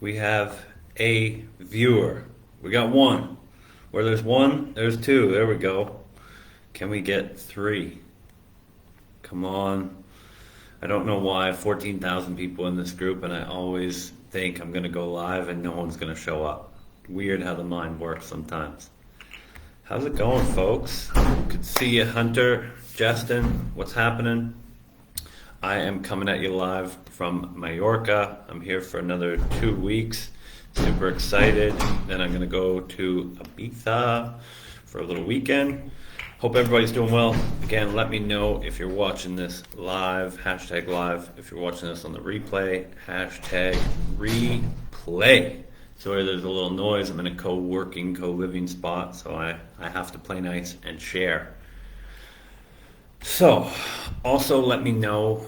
We have a viewer. We got one. Where there's one, there's two. There we go. Can we get three? Come on. I don't know why 14,000 people in this group and I always think I'm going to go live and no one's going to show up. Weird how the mind works sometimes. How's it going, folks? Good to see you, Hunter, Justin. What's happening? I am coming at you live from Mallorca. I'm here for another 2 weeks. Super excited. Then I'm going to go to Ibiza for a little weekend. Hope everybody's doing well. Again, let me know if you're watching this live, hashtag live. If you're watching this on the replay, hashtag replay. Sorry, there's a little noise. I'm in a co-working, co-living spot, so I have to play nice and share. So, also let me know,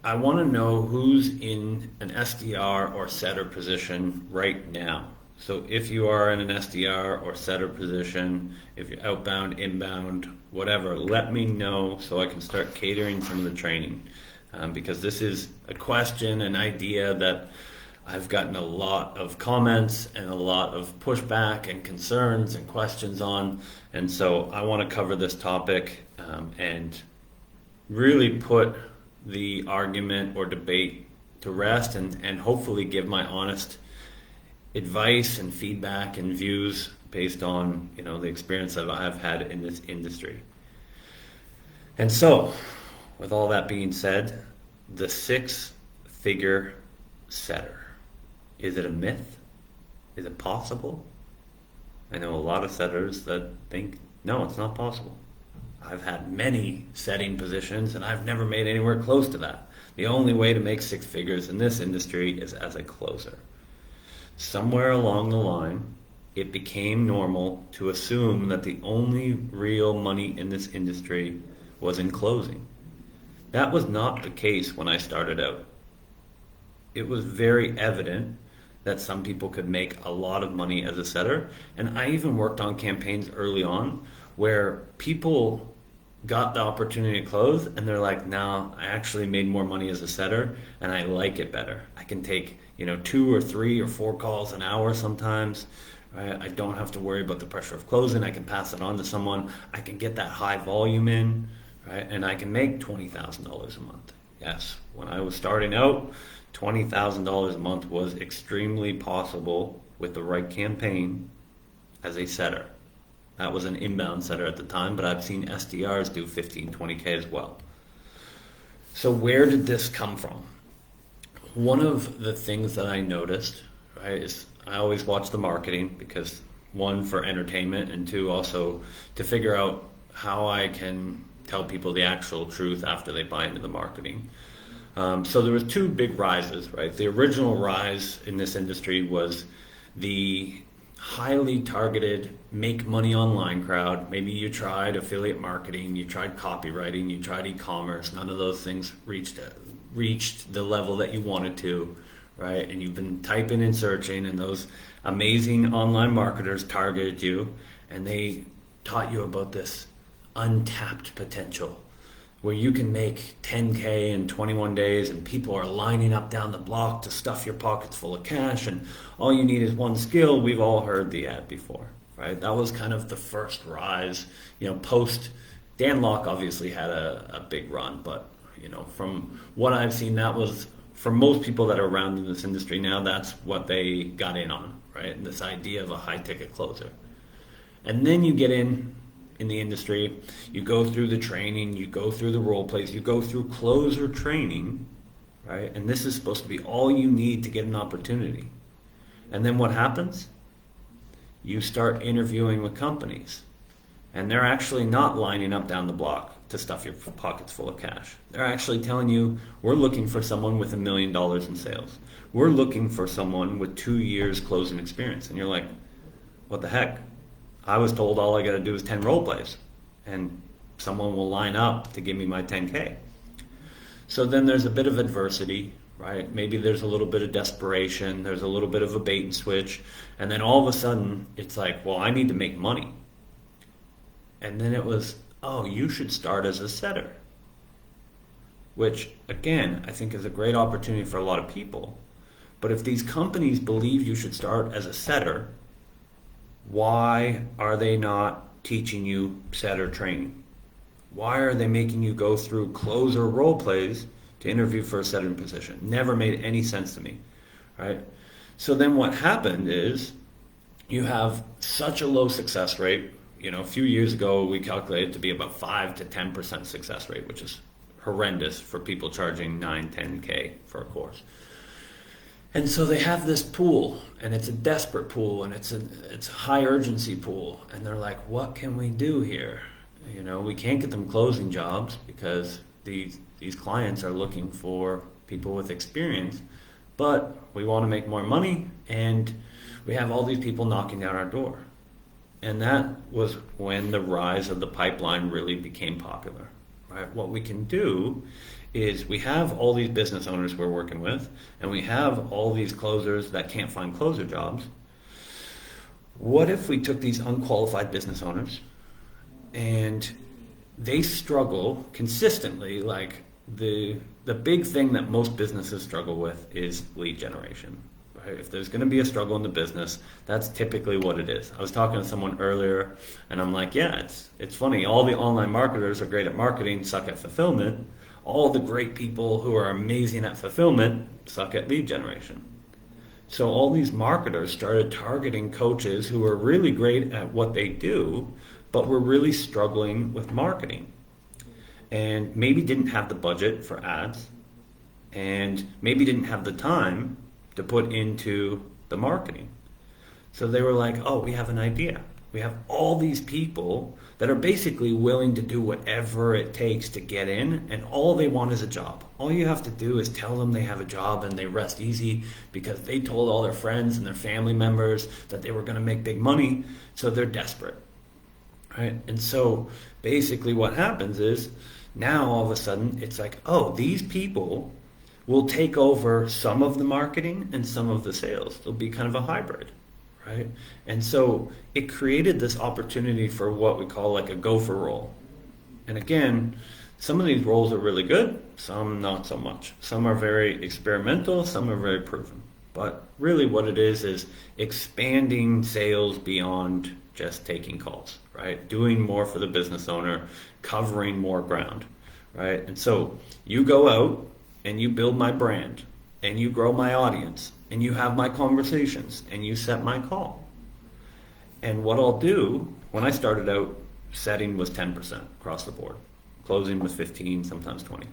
I want to know who's in an SDR or setter position right now. So if you are in an SDR or setter position, if you're outbound, inbound, whatever, let me know so I can start catering some of the training. Because this is a question, an idea that I've gotten a lot of comments and a lot of pushback and concerns and questions on. And so I want to cover this topic and really put the argument or debate to rest and hopefully give my honest advice and feedback and views based on, the experience that I've had in this industry. And so, with all that being said, the six-figure setter. Is it a myth? Is it possible? I know a lot of setters that think, no, it's not possible. I've had many setting positions and I've never made anywhere close to that. The only way to make six figures in this industry is as a closer. Somewhere along the line, it became normal to assume that the only real money in this industry was in closing. That was not the case when I started out. It was very evident that some people could make a lot of money as a setter. And I even worked on campaigns early on where people got the opportunity to close and they're like, no, I actually made more money as a setter and I like it better. I can take, 2 or 3 or 4 calls an hour sometimes. Right? I don't have to worry about the pressure of closing. I can pass it on to someone. I can get that high volume in, right? And I can make $20,000 a month. Yes, when I was starting out, $20,000 a month was extremely possible with the right campaign as a setter. That was an inbound setter at the time, but I've seen SDRs do 15, 20K as well. So where did this come from? One of the things that I noticed, right, is I always watch the marketing because one, for entertainment, and two, also to figure out how I can tell people the actual truth after they buy into the marketing. So there was 2 big rises, right? The original rise in this industry was the highly targeted make money online crowd. Maybe you tried affiliate marketing, you tried copywriting, you tried e-commerce. None of those things reached the level that you wanted to, right? And you've been typing and searching and those amazing online marketers targeted you and they taught you about this untapped potential where you can make 10K in 21 days and people are lining up down the block to stuff your pockets full of cash and all you need is one skill. We've all heard the ad before, right? That was kind of the first rise, post Dan Locke obviously had a big run, but from what I've seen, that was, for most people that are around in this industry now, that's what they got in on, right? This idea of a high ticket closer. And then you get in the industry, you go through the training, you go through the role plays, you go through closer training, right? And this is supposed to be all you need to get an opportunity. And then what happens? You start interviewing with companies and they're actually not lining up down the block to stuff your pockets full of cash. They're actually telling you, we're looking for someone with $1 million in sales. We're looking for someone with 2 years closing experience. And you're like, what the heck? I was told all I got to do is 10 role plays and someone will line up to give me my 10K. So then there's a bit of adversity, right? Maybe there's a little bit of desperation. There's a little bit of a bait and switch. And then all of a sudden it's like, well, I need to make money. And then it was, oh, you should start as a setter. Which, again, I think is a great opportunity for a lot of people. But if these companies believe you should start as a setter, why are they not teaching you setter training? Why are they making you go through closer role plays to interview for a setter position? Never made any sense to me, right? So then what happened is you have such a low success rate. You know, a few years ago, we calculated to be about 5 to 10% success rate, which is horrendous for people charging 9, 10K for a course. And so they have this pool, and it's a desperate pool, and it's a high urgency pool. And they're like, what can we do here? You know, we can't get them closing jobs because these clients are looking for people with experience, but we want to make more money, and we have all these people knocking down our door. And that was when the rise of the pipeline really became popular, right? What we can do is we have all these business owners we're working with, and we have all these closers that can't find closer jobs. What if we took these unqualified business owners and they struggle consistently? Like the big thing that most businesses struggle with is lead generation. Right? If there's going to be a struggle in the business, that's typically what it is. I was talking to someone earlier, and I'm like, yeah, it's funny. All the online marketers are great at marketing, suck at fulfillment. All the great people who are amazing at fulfillment suck at lead generation. So all these marketers started targeting coaches who were really great at what they do, but were really struggling with marketing, and maybe didn't have the budget for ads, and maybe didn't have the time to put into the marketing. So they were like, oh, we have an idea. We have all these people that are basically willing to do whatever it takes to get in, and all they want is a job. All you have to do is tell them they have a job, and they rest easy because they told all their friends and their family members that they were going to make big money, so they're desperate, right? And so basically what happens is now all of a sudden it's like, oh, these people will take over some of the marketing and some of the sales. They'll be kind of a hybrid. Right? And so it created this opportunity for what we call like a gopher role. And again, some of these roles are really good, some not so much. Some are very experimental, some are very proven. But really what it is expanding sales beyond just taking calls, right? Doing more for the business owner, covering more ground, right? And so you go out and you build my brand and you grow my audience, and you have my conversations, and you set my call. And what I'll do, when I started out, setting was 10% across the board. Closing was 15, sometimes 20.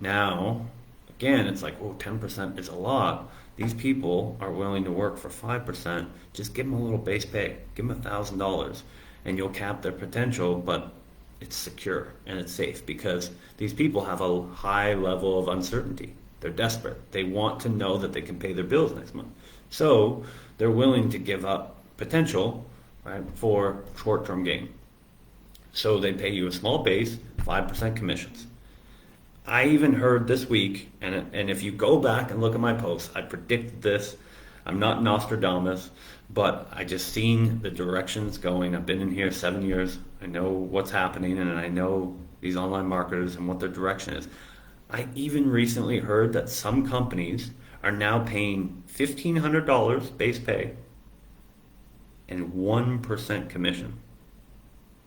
Now, again, it's like, oh, 10% is a lot. These people are willing to work for 5%. Just give them a little base pay. Give them $1,000, and you'll cap their potential, but it's secure and it's safe because these people have a high level of uncertainty. They're desperate. They want to know that they can pay their bills next month. So they're willing to give up potential, right, for short-term gain. So they pay you a small base, 5% commissions. I even heard this week, and if you go back and look at my posts, I predicted this. I'm not Nostradamus, but I just seen the directions going. I've been in here 7 years. I know what's happening, and I know these online marketers and what their direction is. I even recently heard that some companies are now paying $1,500 base pay and 1% commission.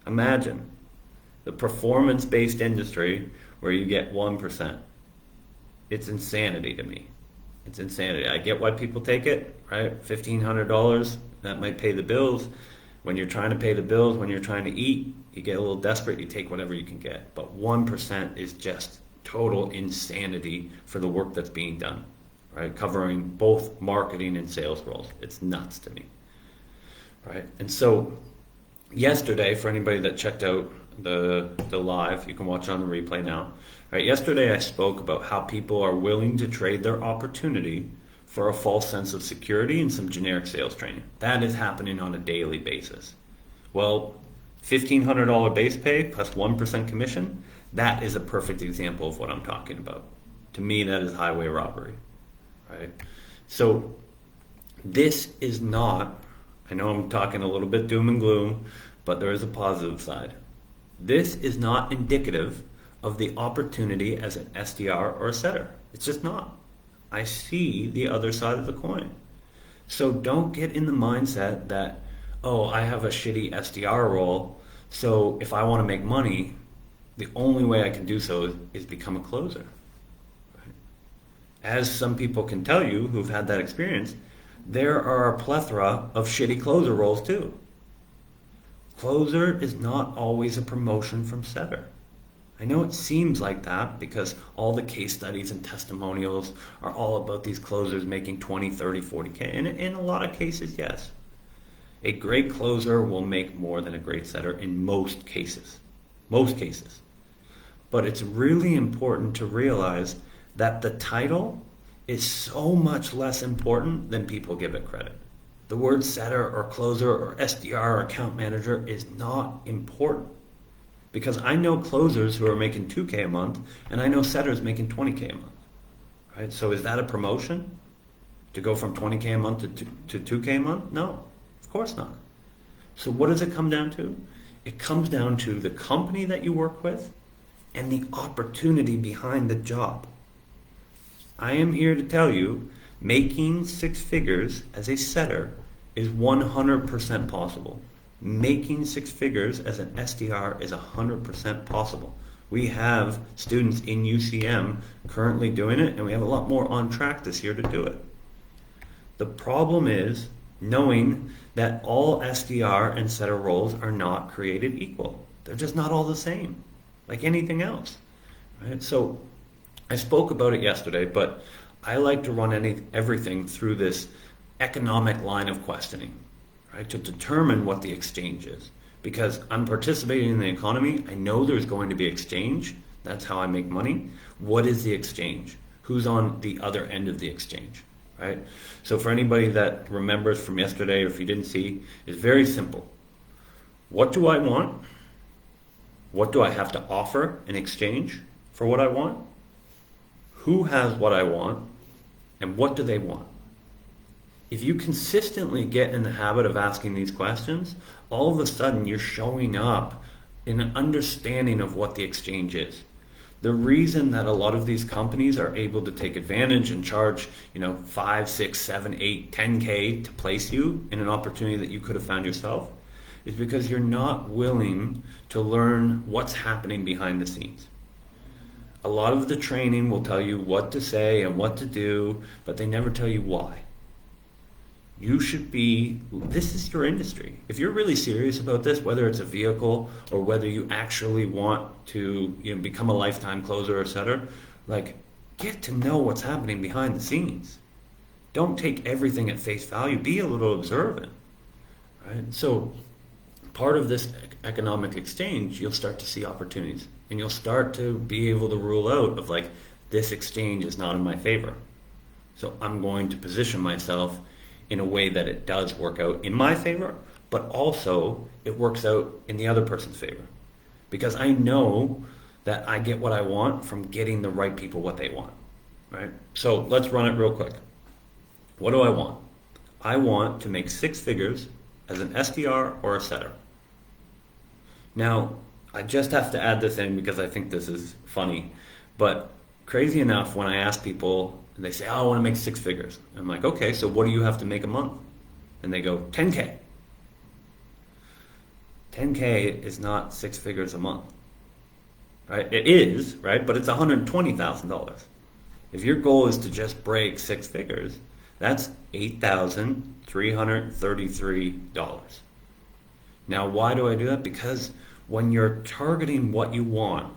Imagine the performance-based industry where you get 1%. It's insanity to me. It's insanity. I get why people take it, right? $1,500, that might pay the bills. When you're trying to pay the bills, when you're trying to eat, you get a little desperate, you take whatever you can get. But 1% is just total insanity for the work that's being done, right? Covering both marketing and sales roles. It's nuts to me, right? And so yesterday, for anybody that checked out the live, you can watch it on the replay now, right? Yesterday I spoke about how people are willing to trade their opportunity for a false sense of security and some generic sales training. That is happening on a daily basis. Well, $1,500 base pay plus 1% commission, that is a perfect example of what I'm talking about. To me, that is highway robbery, right? So this is not, I know I'm talking a little bit doom and gloom, but there is a positive side. This is not indicative of the opportunity as an SDR or a setter. It's just not. I see the other side of the coin. So don't get in the mindset that, oh, I have a shitty SDR role, so if I want to make money, the only way I can do so is become a closer. Right? As some people can tell you who've had that experience, there are a plethora of shitty closer roles too. Closer is not always a promotion from setter. I know it seems like that because all the case studies and testimonials are all about these closers making 20, 30, 40K. And in a lot of cases, yes. A great closer will make more than a great setter in most cases. Most cases. But it's really important to realize that the title is so much less important than people give it credit. The word setter or closer or SDR or account manager is not important. Because I know closers who are making 2K a month, and I know setters making 20K a month, right? So is that a promotion to go from 20K a month to 2K a month? No, of course not. So what does it come down to? It comes down to the company that you work with and the opportunity behind the job. I am here to tell you, making 6 figures as a setter is 100% possible. Making 6 figures as an SDR is 100% possible. We have students in UCM currently doing it, and we have a lot more on track this year to do it. The problem is knowing that all SDR and setter roles are not created equal. They're just not all the same, like anything else. Right? So I spoke about it yesterday, but I like to run everything through this economic line of questioning. Right, to determine what the exchange is. Because I'm participating in the economy, I know there's going to be exchange. That's how I make money. What is the exchange? Who's on the other end of the exchange? Right? So for anybody that remembers from yesterday, or if you didn't see, it's very simple. What do I want? What do I have to offer in exchange for what I want? Who has what I want? And what do they want? If you consistently get in the habit of asking these questions, all of a sudden you're showing up in an understanding of what the exchange is. The reason that a lot of these companies are able to take advantage and charge, 5, 6, 7, 8, 10K to place you in an opportunity that you could have found yourself is because you're not willing to learn what's happening behind the scenes. A lot of the training will tell you what to say and what to do, but they never tell you why. This is your industry. If you're really serious about this, whether it's a vehicle or whether you actually want to become a lifetime closer or setter, get to know what's happening behind the scenes. Don't take everything at face value. Be a little observant. Right? So part of this economic exchange, you'll start to see opportunities. And you'll start to be able to rule out of this exchange is not in my favor. So I'm going to position myself in a way that it does work out in my favor, but also it works out in the other person's favor. Because I know that I get what I want from getting the right people what they want, right? So let's run it real quick. What do I want? I want to make 6 figures as an SDR or a setter. Now, I just have to add this in because I think this is funny, but crazy enough, when I ask people, and they say, oh, I want to make 6 figures. I'm like, okay, so what do you have to make a month? And they go, 10K. 10K is not 6 figures a month, right? It is, right? But it's $120,000. If your goal is to just break 6 figures, that's $8,333. Now, why do I do that? Because when you're targeting what you want,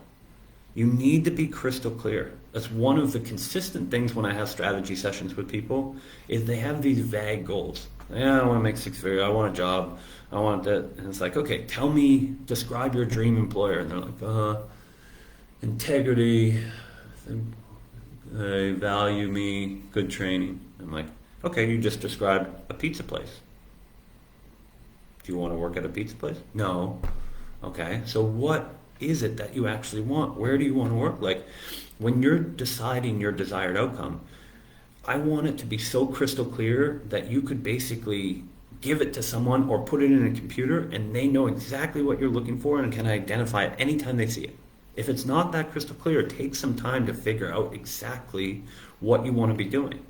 you need to be crystal clear. That's one of the consistent things when I have strategy sessions with people, is they have these vague goals. Yeah, I want to make 6 figures, I want a job, I want that. And it's like, okay, describe your dream employer. And they're like, integrity, they value me, good training. I'm like, okay, you just described a pizza place. Do you want to work at a pizza place? No. Okay, so what is it that you actually want? Where do you want to work? When you're deciding your desired outcome, I want it to be so crystal clear that you could basically give it to someone or put it in a computer and they know exactly what you're looking for and can identify it anytime they see it. If it's not that crystal clear, take some time to figure out exactly what you want to be doing.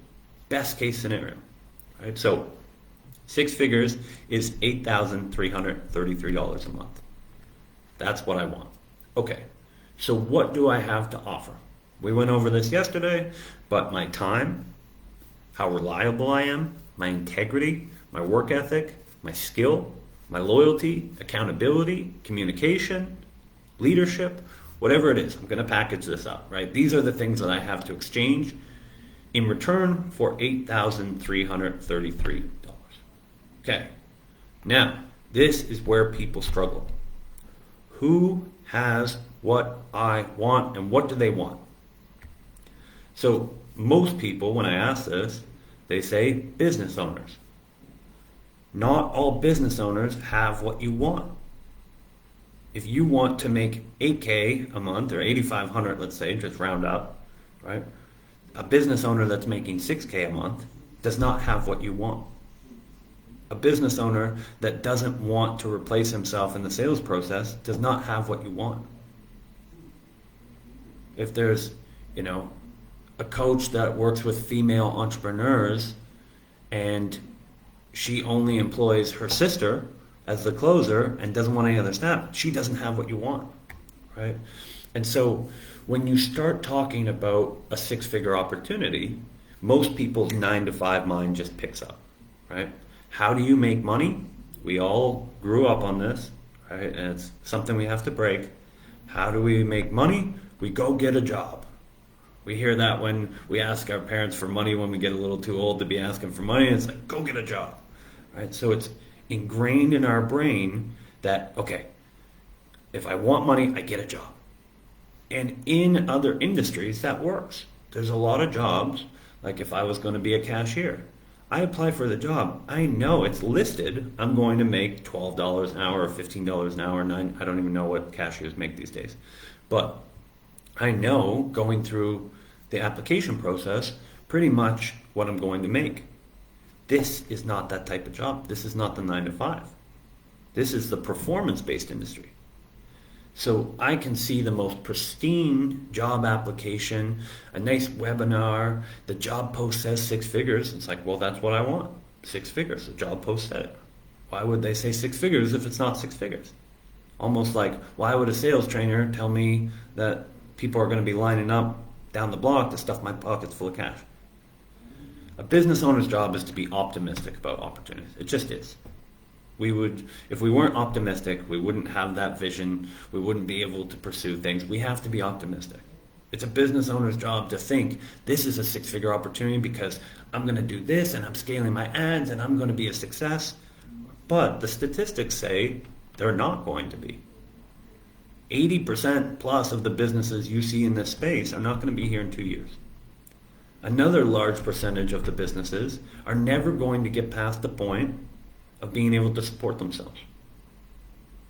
Best case scenario, right? So 6 figures is $8,333 a month. That's what I want. Okay, so what do I have to offer? We went over this yesterday, but my time, how reliable I am, my integrity, my work ethic, my skill, my loyalty, accountability, communication, leadership, whatever it is, I'm going to package this up, right? These are the things that I have to exchange in return for $8,333. Okay, now this is where people struggle. Who has what I want and what do they want? So most people, when I ask this, they say business owners. Not all business owners have what you want. If you want to make 8K a month or 8,500, let's say, just round up, right? A business owner that's making 6K a month does not have what you want. A business owner that doesn't want to replace himself in the sales process does not have what you want. If there's, a coach that works with female entrepreneurs and she only employs her sister as the closer and doesn't want any other staff, she doesn't have what you want, right? And so when you start talking about a 6-figure opportunity, most people's 9-to-5 mind just picks up, right? How do you make money? We all grew up on this, right? And it's something we have to break. How do we make money? We go get a job. We hear that when we ask our parents for money when we get a little too old to be asking for money. It's like, go get a job, right? So it's ingrained in our brain that, okay, if I want money, I get a job. And in other industries, that works. There's a lot of jobs, like if I was going to be a cashier, I apply for the job. I know it's listed. I'm going to make $12 an hour or $15 an hour, $9. I don't even know what cashiers make these days. But I know going through the application process pretty much what I'm going to make. This is not that type of job. This is not the 9-to-5. This is the performance-based industry. So I can see the most pristine job application, a nice webinar, the job post says 6 figures. It's like, well, that's what I want. 6 figures. The job post said it. Why would they say 6 figures if it's not 6 figures? Almost like, why would a sales trainer tell me that people are going to be lining up down the block to stuff my pockets full of cash? A business owner's job is to be optimistic about opportunities. It just is. If we weren't optimistic, we wouldn't have that vision. We wouldn't be able to pursue things. We have to be optimistic. It's a business owner's job to think this is a 6-figure opportunity because I'm going to do this and I'm scaling my ads and I'm going to be a success. But the statistics say they're not going to be. 80% plus of the businesses you see in this space are not going to be here in 2 years. Another large percentage of the businesses are never going to get past the point of being able to support themselves.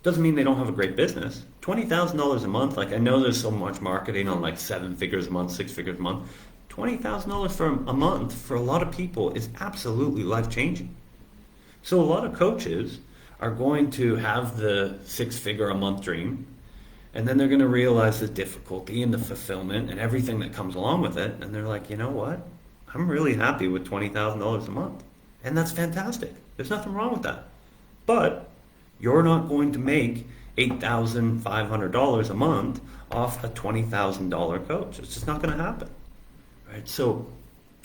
Doesn't mean they don't have a great business. $20,000 a month, like I know there's so much marketing on like 7 figures a month, 6 figures a month. $20,000 for a month for a lot of people is absolutely life-changing. So a lot of coaches are going to have the 6-figure a month dream, and then they're going to realize the difficulty and the fulfillment and everything that comes along with it. And they're like, you know what? I'm really happy with $20,000 a month. And that's fantastic. There's nothing wrong with that. But you're not going to make $8,500 a month off a $20,000 coach. It's just not going to happen. Right? So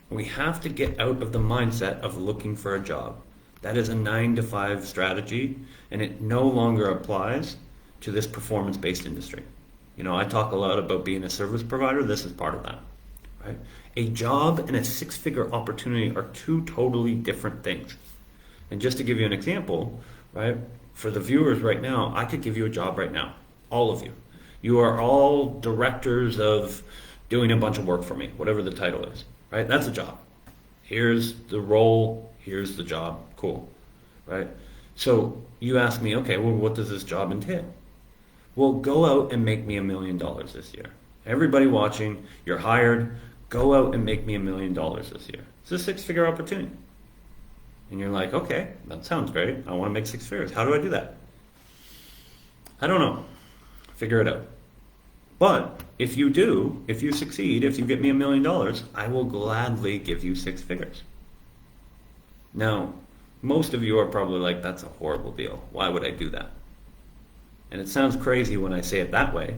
we have to get out of the mindset of looking for a job. That is a 9-to-5 strategy, and it no longer applies to this performance-based industry. I talk a lot about being a service provider. This is part of that, right? A job and a 6-figure opportunity are 2 totally different things. And just to give you an example, right? For the viewers right now, I could give you a job right now, all of you. You are all directors of doing a bunch of work for me, whatever the title is, right? That's a job. Here's the role, here's the job, cool, right? So you ask me, okay, well, what does this job entail? Well, go out and make me $1 million this year. Everybody watching, you're hired, go out and make me $1 million this year. It's a 6-figure opportunity. And you're like, okay, that sounds great. I want to make 6 figures. How do I do that? I don't know. Figure it out. But if you do, if you succeed, if you get me $1 million, I will gladly give you 6 figures. Now, most of you are probably like, that's a horrible deal. Why would I do that? And it sounds crazy when I say it that way,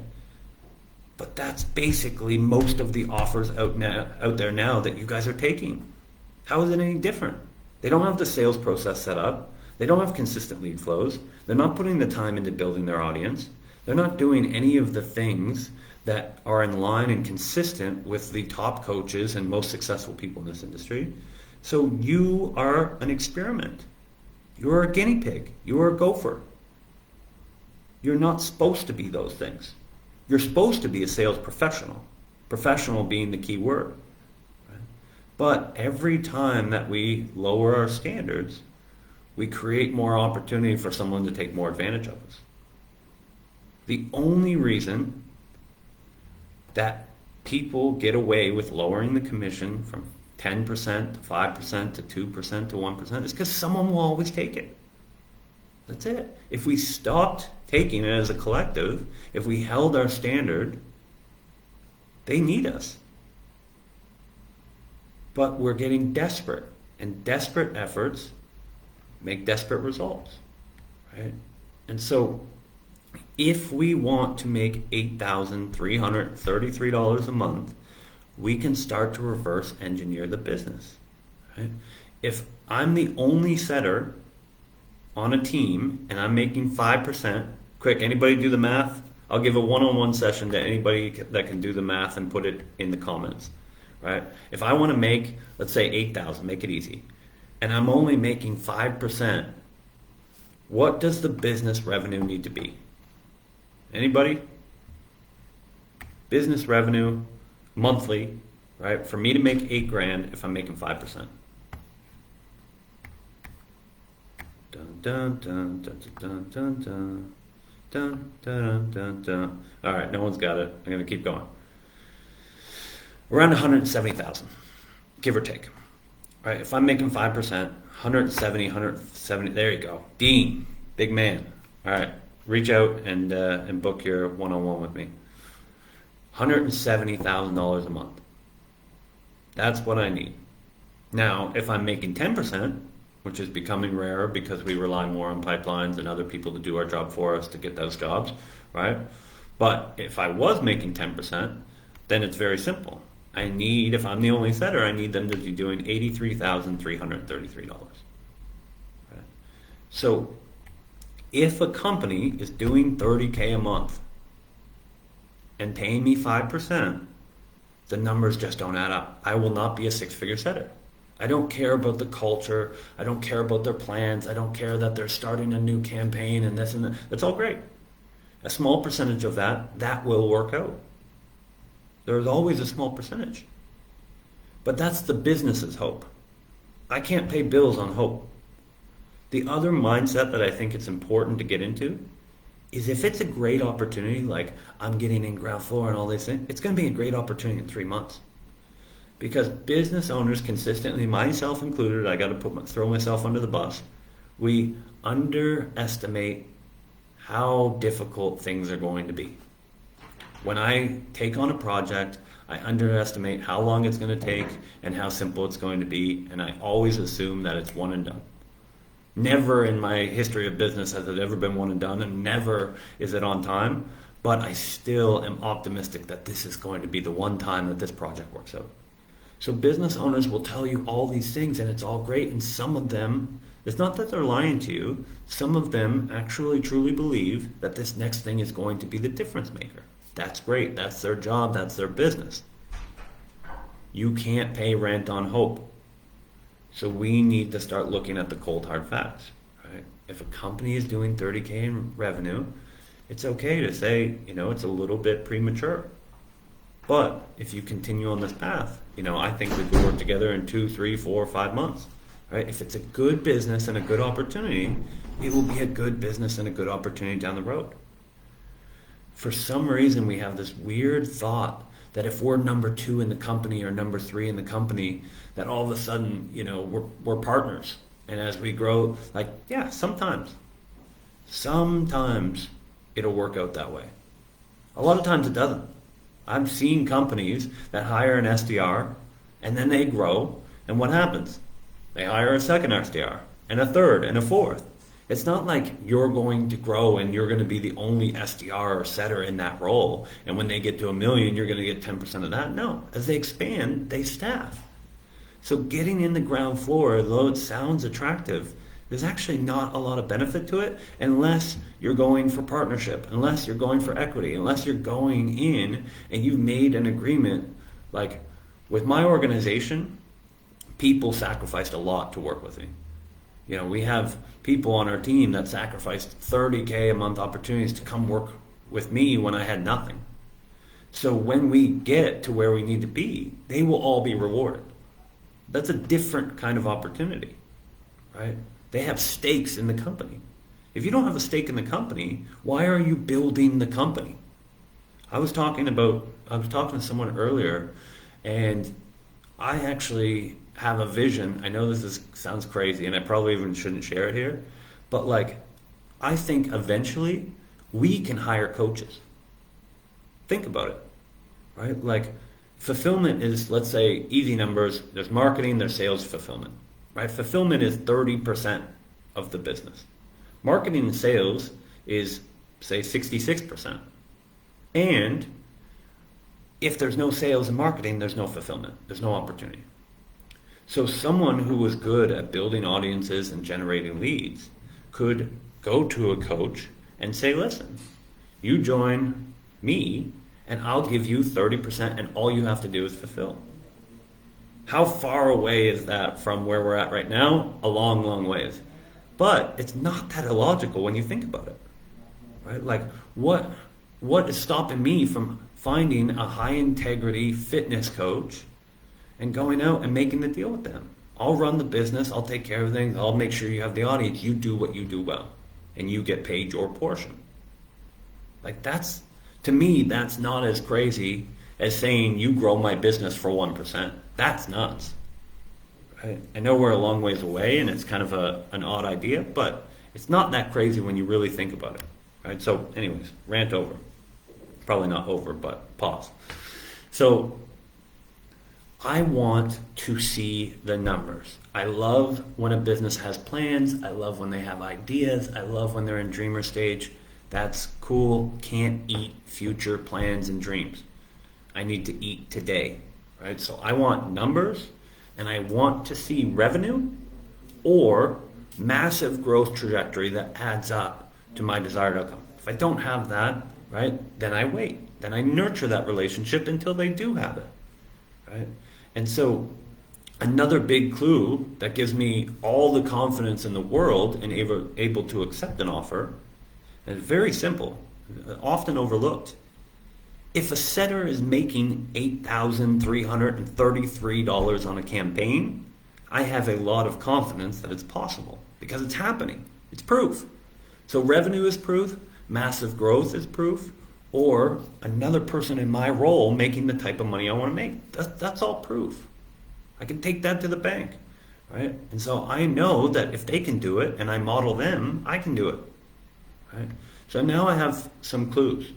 but that's basically most of the offers out there now that you guys are taking. How is it any different? They don't have the sales process set up. They don't have consistent lead flows. They're not putting the time into building their audience. They're not doing any of the things that are in line and consistent with the top coaches and most successful people in this industry. So you are an experiment. You're a guinea pig. You're a gopher. You're not supposed to be those things. You're supposed to be a sales professional. Professional being the key word. Right? But every time that we lower our standards, we create more opportunity for someone to take more advantage of us. The only reason that people get away with lowering the commission from 10% to 5% to 2% to 1% is because someone will always take it. That's it. If we stopped taking it as a collective, if we held our standard, they need us. But we're getting desperate, and desperate efforts make desperate results, right? And so if we want to make $8,333 a month, we can start to reverse engineer the business, right? If I'm the only setter on a team and I'm making 5%, quick, anybody do the math? I'll give a one-on-one session to anybody that can do the math and put it in the comments, right? If I want to make, let's say 8,000, make it easy, and I'm only making 5%, what does the business revenue need to be? Anybody? Business revenue monthly, right? For me to make $8,000 if I'm making 5%. Dun, dun, dun, dun, dun, dun, dun, dun, dun, dun, dun. All right, no one's got it. I'm gonna keep going. Around 170,000, give or take. All right, if I'm making 5%, 170, there you go. Dean, big man. All right, reach out and book your one-on-one with me. $170,000 a month. That's what I need. Now, if I'm making 10%, which is becoming rarer because we rely more on pipelines and other people to do our job for us to get those jobs, right? But if I was making 10%, then it's very simple. I need, if I'm the only setter, I need them to be doing $83,333. Right? So if a company is doing $30K a month and paying me 5%, the numbers just don't add up. I will not be a 6-figure setter. I don't care about the culture. I don't care about their plans. I don't care that they're starting a new campaign and this and that. That's all great. A small percentage of that will work out. There's always a small percentage. But that's the business's hope. I can't pay bills on hope. The other mindset that I think it's important to get into is if it's a great opportunity, like I'm getting in ground floor and all these things, it's going to be a great opportunity in 3 months. Because business owners consistently, myself included, I got to throw myself under the bus, we underestimate how difficult things are going to be. When I take on a project, I underestimate how long it's going to take and how simple it's going to be, and I always assume that it's one and done. Never in my history of business has it ever been one and done, and never is it on time, but I still am optimistic that this is going to be the one time that this project works out. So business owners will tell you all these things and it's all great, and some of them, it's not that they're lying to you, some of them actually truly believe that this next thing is going to be the difference maker. That's great, that's their job, that's their business. You can't pay rent on hope. So we need to start looking at the cold hard facts, right? If a company is doing 30K in revenue, it's okay to say, it's a little bit premature. But if you continue on this path, I think we could work together in 2, 3, 4, 5 months, right? If it's a good business and a good opportunity, it will be a good business and a good opportunity down the road. For some reason, we have this weird thought that if we're number 2 in the company or number 3 in the company, that all of a sudden, we're partners. And as we grow, sometimes it'll work out that way. A lot of times it doesn't. I've seen companies that hire an SDR and then they grow, and what happens? They hire a second SDR and a third and a fourth. It's not like you're going to grow and you're going to be the only SDR or setter in that role, and when they get to 1 million, you're going to get 10% of that. No, as they expand, they staff. So getting in the ground floor, though it sounds attractive, there's actually not a lot of benefit to it unless you're going for partnership, unless you're going for equity, unless you're going in and you've made an agreement. Like with my organization, people sacrificed a lot to work with me. You know, we have people on our team that sacrificed 30K a month opportunities to come work with me when I had nothing. So when we get to where we need to be, they will all be rewarded. That's a different kind of opportunity, right? They have stakes in the company. If you don't have a stake in the company, why are you building the company? I was talking to someone earlier, and I actually have a vision. I know sounds crazy, and I probably even shouldn't share it here, but like, I think eventually we can hire coaches. Think about it, right? Like, fulfillment is, let's say, easy numbers. There's marketing, there's sales, fulfillment, right? Fulfillment is 30% of the business. Marketing and sales is, say, 66%. And if there's no sales and marketing, there's no fulfillment. There's no opportunity. So someone who was good at building audiences and generating leads could go to a coach and say, listen, you join me and I'll give you 30% and all you have to do is fulfill. How far away is that from where we're at right now? A long, long ways. But it's not that illogical when you think about it, right? Like, what is stopping me from finding a high integrity fitness coach and going out and making the deal with them? I'll run the business, I'll take care of things, I'll make sure you have the audience, you do what you do well, and you get paid your portion. Like, to me, that's not as crazy as saying you grow my business for 1%. That's nuts. Right? I know we're a long ways away and it's kind of an odd idea, but it's not that crazy when you really think about it. Right? So anyways, rant over. Probably not over, but pause. So I want to see the numbers. I love when a business has plans. I love when they have ideas. I love when they're in dreamer stage. That's cool. Can't eat future plans and dreams. I need to eat today, right? So I want numbers, and I want to see revenue or massive growth trajectory that adds up to my desired outcome. If I don't have that, right, then I wait. Then I nurture that relationship until they do have it, right? And so another big clue that gives me all the confidence in the world and able to accept an offer, and it's very simple, often overlooked. If a setter is making $8,333 on a campaign, I have a lot of confidence that it's possible because it's happening. It's proof. So revenue is proof, massive growth is proof, or another person in my role making the type of money I want to make. That's all proof. I can take that to the bank, right? And so I know that if they can do it and I model them, I can do it, right? So now I have some clues.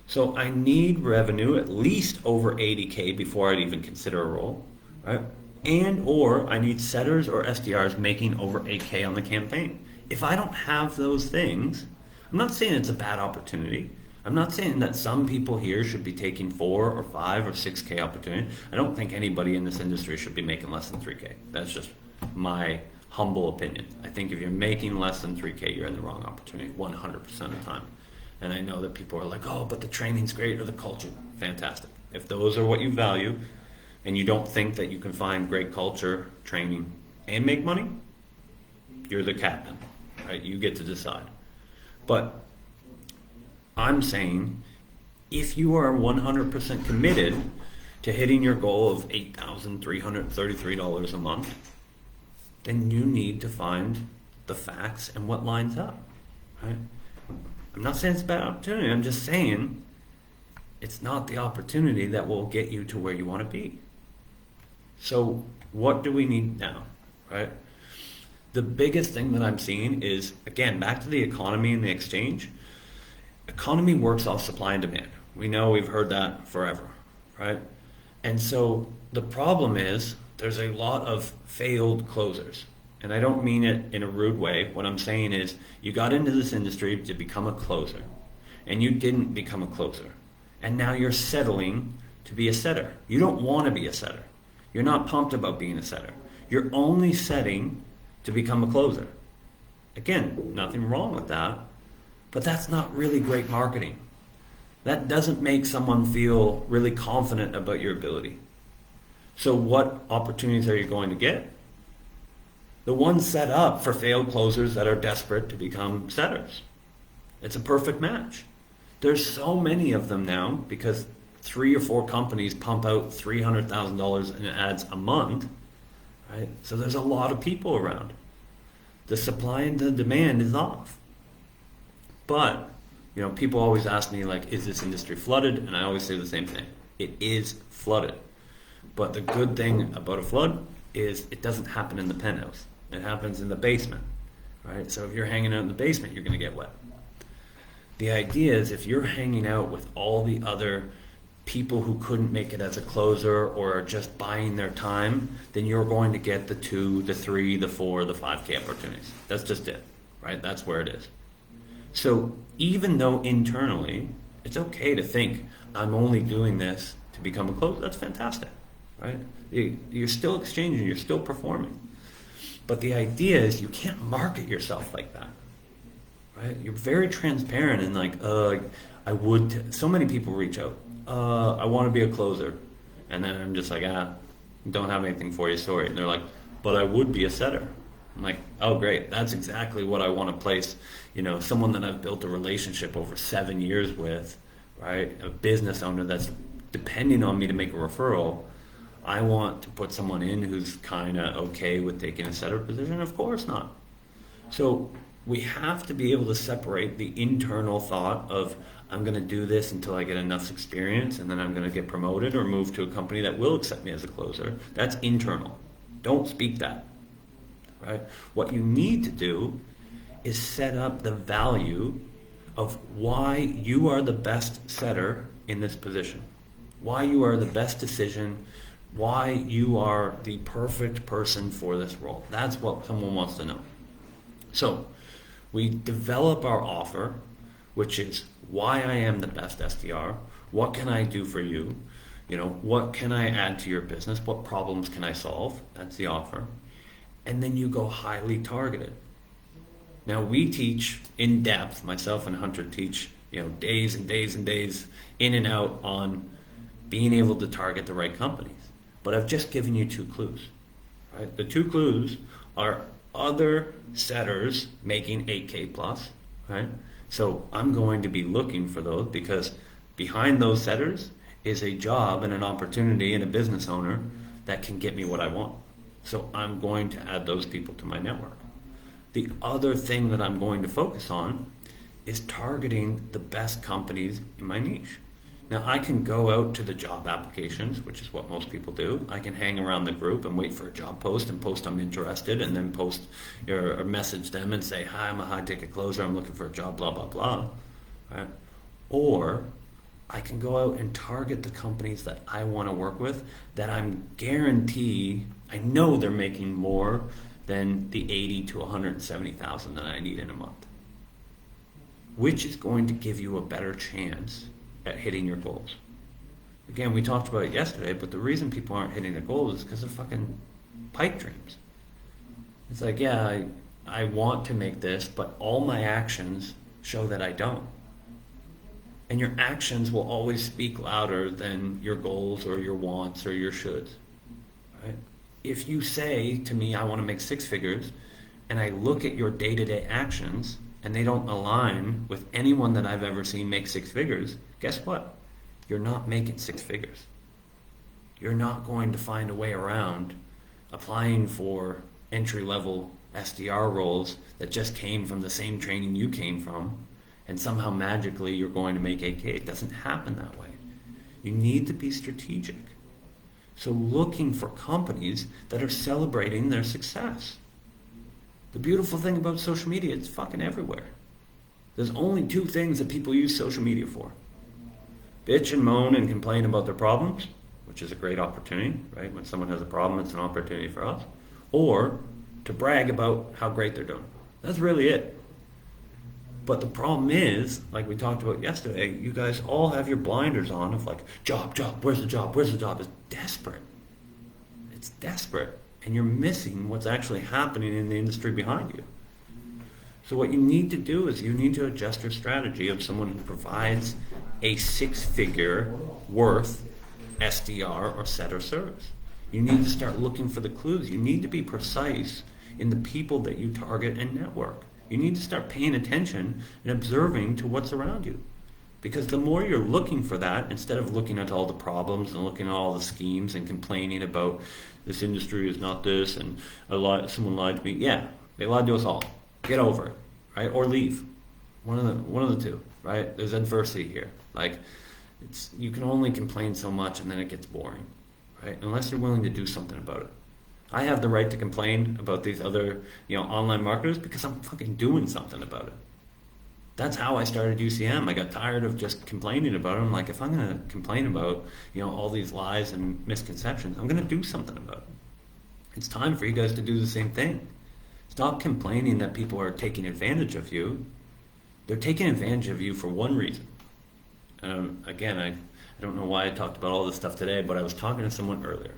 So I need revenue at least over 80K before I'd even consider a role, right? And or I need setters or SDRs making over 8K on the campaign. If I don't have those things, I'm not saying it's a bad opportunity. I'm not saying that some people here should be taking 4 or 5 or 6K opportunity. I don't think anybody in this industry should be making less than 3K. That's just my humble opinion. I think if you're making less than 3K, you're in the wrong opportunity 100% of the time. And I know that people are like, oh, but the training's great or the culture. Fantastic. If those are what you value and you don't think that you can find great culture, training, and make money, you're the captain, right? You get to decide. But I'm saying if you are 100% committed to hitting your goal of $8,333 a month, then you need to find the facts and what lines up, right? I'm not saying it's a bad opportunity. I'm just saying it's not the opportunity that will get you to where you want to be. So what do we need now, right? The biggest thing that I'm seeing is, again, back to the economy and the exchange. Economy works off supply and demand. We know, we've heard that forever, right? And so the problem is there's a lot of failed closers. And I don't mean it in a rude way. What I'm saying is you got into this industry to become a closer, and you didn't become a closer. And now you're settling to be a setter. You don't want to be a setter. You're not pumped about being a setter. You're only setting to become a closer. Again, nothing wrong with that, but that's not really great marketing. That doesn't make someone feel really confident about your ability. So what opportunities are you going to get? The ones set up for failed closers that are desperate to become setters. It's a perfect match. There's so many of them now because 3 or 4 companies pump out $300,000 in ads a month, right? So there's a lot of people around. The supply and the demand is off. But, you know, people always ask me, like, is this industry flooded? And I always say the same thing. It is flooded. But the good thing about a flood is it doesn't happen in the penthouse. It happens in the basement, right? So if you're hanging out in the basement, you're going to get wet. The idea is if you're hanging out with all the other people who couldn't make it as a closer or are just buying their time, then you're going to get the 2, the 3, the 4, the 5K opportunities. That's just it, right? That's where it is. So even though internally it's okay to think I'm only doing this to become a closer, that's fantastic, right? You're still exchanging, you're still performing. But the idea is you can't market yourself like that, right? You're very transparent and like, I would, so many people reach out, I want to be a closer. And then I'm just like, don't have anything for you, sorry. And they're like, but I would be a setter. I'm like, oh great, that's exactly what I want to place, you know, someone that I've built a relationship over 7 years with, right? A business owner that's depending on me to make a referral. I want to put someone in who's kind of okay with taking a setter position? Of course not. So we have to be able to separate the internal thought of I'm going to do this until I get enough experience and then I'm going to get promoted or move to a company that will accept me as a closer. That's internal. Don't speak that, right? What you need to do is set up the value of why you are the best setter in this position, why you are the best decision, why you are the perfect person for this role. That's what someone wants to know. So we develop our offer, which is why I am the best SDR, what can I do for you, you know, what can I add to your business, what problems can I solve, that's the offer. And then you go highly targeted. Now we teach in depth, myself and Hunter teach, you know, days and days and days in and out on being able to target the right companies. But I've just given you 2 clues, right? The 2 clues are other setters making 8K plus, right? So I'm going to be looking for those because behind those setters is a job and an opportunity and a business owner that can get me what I want. So I'm going to add those people to my network. The other thing that I'm going to focus on is targeting the best companies in my niche. Now I can go out to the job applications, which is what most people do. I can hang around the group and wait for a job post and post I'm interested and then post or message them and say, hi, I'm a high ticket closer, I'm looking for a job, blah, blah, blah. Right? Or I can go out and target the companies that I want to work with that I'm guarantee, I know they're making more than the 80 to 170,000 that I need in a month. Which is going to give you a better chance at hitting your goals. Again, we talked about it yesterday, but the reason people aren't hitting their goals is because they're fucking pipe dreams. It's like, yeah, I want to make this, but all my actions show that I don't. And your actions will always speak louder than your goals or your wants or your shoulds. Right? If you say to me, I want to make 6 figures, and I look at your day-to-day actions and they don't align with anyone that I've ever seen make 6 figures, guess what? You're not making 6 figures. You're not going to find a way around applying for entry-level SDR roles that just came from the same training you came from, and somehow magically you're going to make 8K. It doesn't happen that way. You need to be strategic. So looking for companies that are celebrating their success. The beautiful thing about social media, it's fucking everywhere. There's only 2 things that people use social media for. bitch and moan and complain about their problems, which is a great opportunity, right? When someone has a problem, it's an opportunity for us. Or to brag about how great they're doing. That's really it. But the problem is, like we talked about yesterday, you guys all have your blinders on of like, job, where's the job? It's desperate. It's desperate. And you're missing what's actually happening in the industry behind you. So what you need to do is you need to adjust your strategy of someone who provides a six-figure worth SDR or setter service. You need to start looking for the clues. You need to be precise in the people that you target and network. You need to start paying attention and observing to what's around you. Because the more you're looking for that, instead of looking at all the problems and looking at all the schemes and complaining about this industry is not this and someone lied to me. Yeah, they lied to us all. Get over it, right? Or leave. One of the two, right? There's adversity here. Like, you can only complain so much and then it gets boring, right? Unless you're willing to do something about it. I have the right to complain about these other, online marketers because I'm fucking doing something about it. That's how I started UCM. I got tired of just complaining about it. I'm like, if I'm going to complain about, all these lies and misconceptions, I'm going to do something about it. It's time for you guys to do the same thing. Stop complaining that people are taking advantage of you. They're taking advantage of you for one reason. Again, I don't know why I talked about all this stuff today, but I was talking to someone earlier,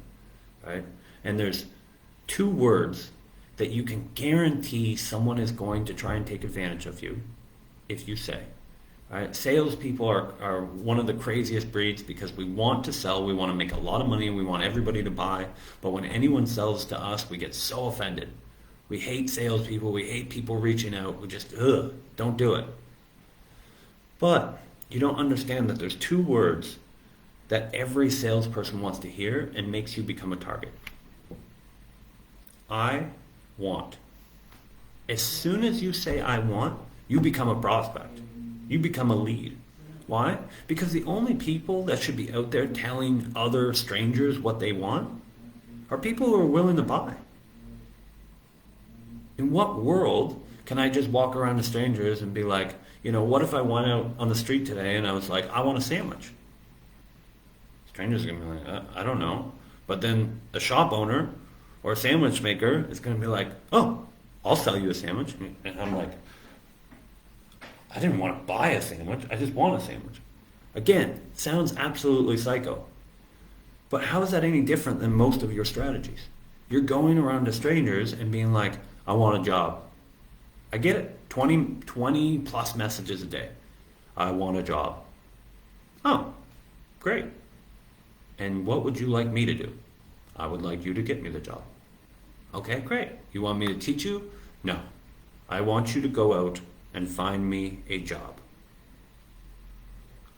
right? And there's two words that you can guarantee someone is going to try and take advantage of you if you say. Right? Salespeople are one of the craziest breeds because we want to sell, we want to make a lot of money, and we want everybody to buy. But when anyone sells to us, we get so offended. We hate salespeople, we hate people reaching out, we just, don't do it. But you don't understand that there's two words that every salesperson wants to hear and makes you become a target. I want. As soon as you say I want, you become a prospect. You become a lead. Why? Because the only people that should be out there telling other strangers what they want are people who are willing to buy. In what world can I just walk around to strangers and be like, what if I went out on the street today and I was like, I want a sandwich? Strangers are going to be like, I don't know. But then the shop owner or a sandwich maker is going to be like, oh, I'll sell you a sandwich. And I'm like, I didn't want to buy a sandwich. I just want a sandwich. Again, sounds absolutely psycho. But how is that any different than most of your strategies? You're going around to strangers and being like, I want a job. I get it. 20 plus messages a day. I want a job. Oh, great. And what would you like me to do? I would like you to get me the job. Okay, great. You want me to teach you? No. I want you to go out and find me a job.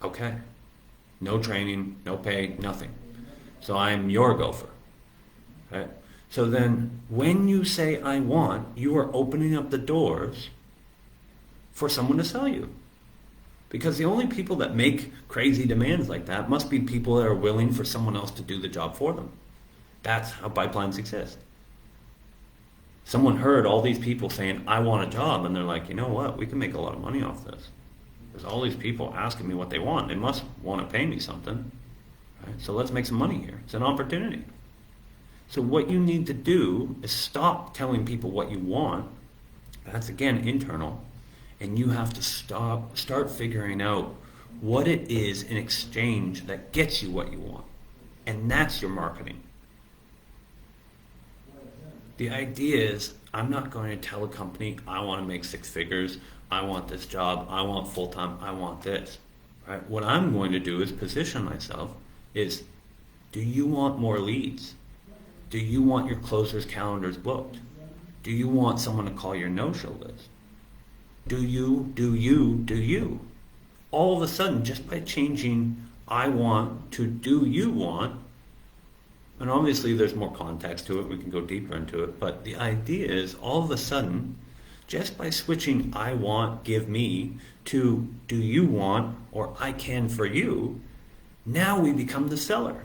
Okay. No training, no pay, nothing. So I'm your gopher. Okay? So then when you say I want, you are opening up the doors for someone to sell you. Because the only people that make crazy demands like that must be people that are willing for someone else to do the job for them. That's how pipelines exist. Someone heard all these people saying, I want a job, and they're like, you know what, we can make a lot of money off this. There's all these people asking me what they want. They must want to pay me something. Right? So let's make some money here. It's an opportunity. So what you need to do is stop telling people what you want. That's, again, internal. And you have to start figuring out what it is in exchange that gets you what you want. And that's your marketing. The idea is, I'm not going to tell a company, I want to make six figures, I want this job, I want full-time, I want this. Right? What I'm going to do is position myself is, do you want more leads? Do you want your closers' calendars booked? Do you want someone to call your no-show list? Do you? All of a sudden, just by changing I want to do you want, and obviously there's more context to it, we can go deeper into it, but the idea is all of a sudden, just by switching I want, give me, to do you want, or I can for you, now we become the seller.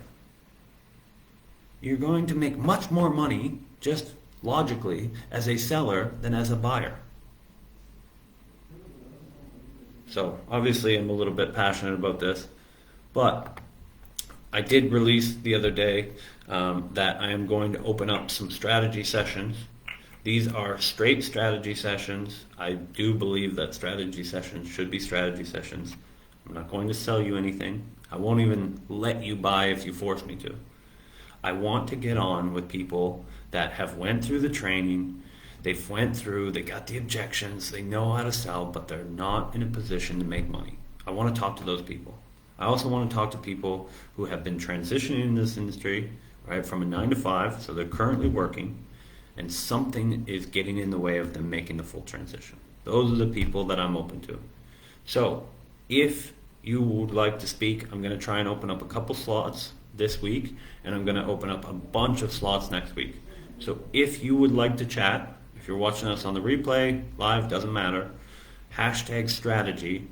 You're going to make much more money, just logically, as a seller than as a buyer. So obviously I'm a little bit passionate about this, But I did release the other day that I am going to open up some strategy sessions. These are straight strategy sessions. I do believe that strategy sessions should be strategy sessions. I'm not going to sell you anything. I won't even let you buy if you force me to. I want to get on with people that have went through the training, they got the objections, they know how to sell, but they're not in a position to make money. I want to talk to those people. I also want to talk to people who have been transitioning in this industry, right, from a 9 to 5, so they're currently working, and something is getting in the way of them making the full transition. Those are the people that I'm open to. So if you would like to speak, I'm going to try and open up a couple slots this week, and I'm going to open up a bunch of slots next week. So if you would like to chat, if you're watching us on the replay, live, doesn't matter, hashtag strategy,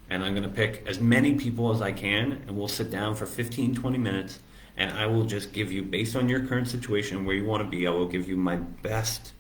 and I'm going to pick as many people as I can, and we'll sit down for 15, 20 minutes, and I will just give you, based on your current situation, where you want to be, I will give you my best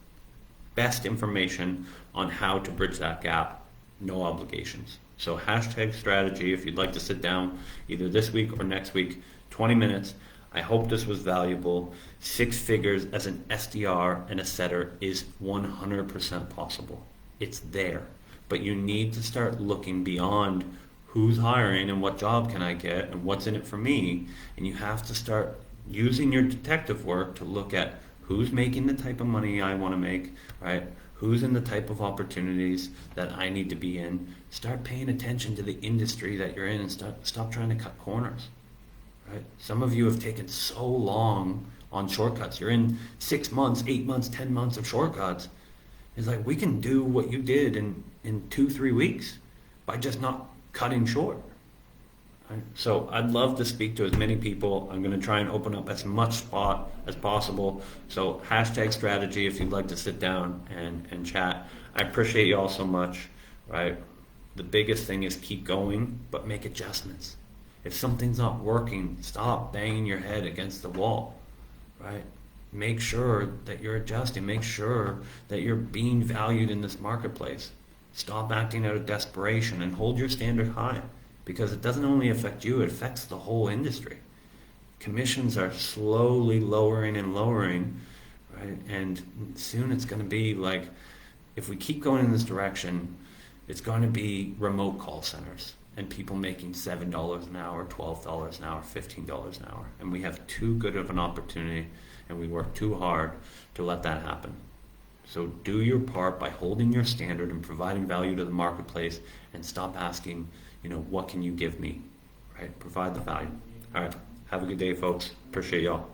information on how to bridge that gap, no obligations. So hashtag strategy, if you'd like to sit down either this week or next week, 20 minutes. I hope this was valuable. 6 figures as an SDR and a setter is 100% possible. It's there. But you need to start looking beyond who's hiring and what job can I get and what's in it for me. And you have to start using your detective work to look at who's making the type of money I want to make, right? Who's in the type of opportunities that I need to be in. Start paying attention to the industry that you're in and stop trying to cut corners. Right? Some of you have taken so long on shortcuts. You're in 6 months, 8 months, 10 months of shortcuts. It's like we can do what you did in 2-3 weeks by just not cutting short. Right? So I'd love to speak to as many people. I'm going to try and open up as much spot as possible. So hashtag strategy if you'd like to sit down and chat. I appreciate you all so much. Right? The biggest thing is keep going, but make adjustments. If something's not working, stop banging your head against the wall, right? Make sure that you're adjusting. Make sure that you're being valued in this marketplace. Stop acting out of desperation and hold your standard high, because it doesn't only affect you, it affects the whole industry. Commissions are slowly lowering and lowering, right? And soon it's going to be like, if we keep going in this direction, it's going to be remote call centers. And people making $7 an hour, $12 an hour, $15 an hour. And we have too good of an opportunity, and we work too hard to let that happen. So do your part by holding your standard and providing value to the marketplace, and stop asking, what can you give me, right? Provide the value. All right, have a good day, folks. Appreciate y'all.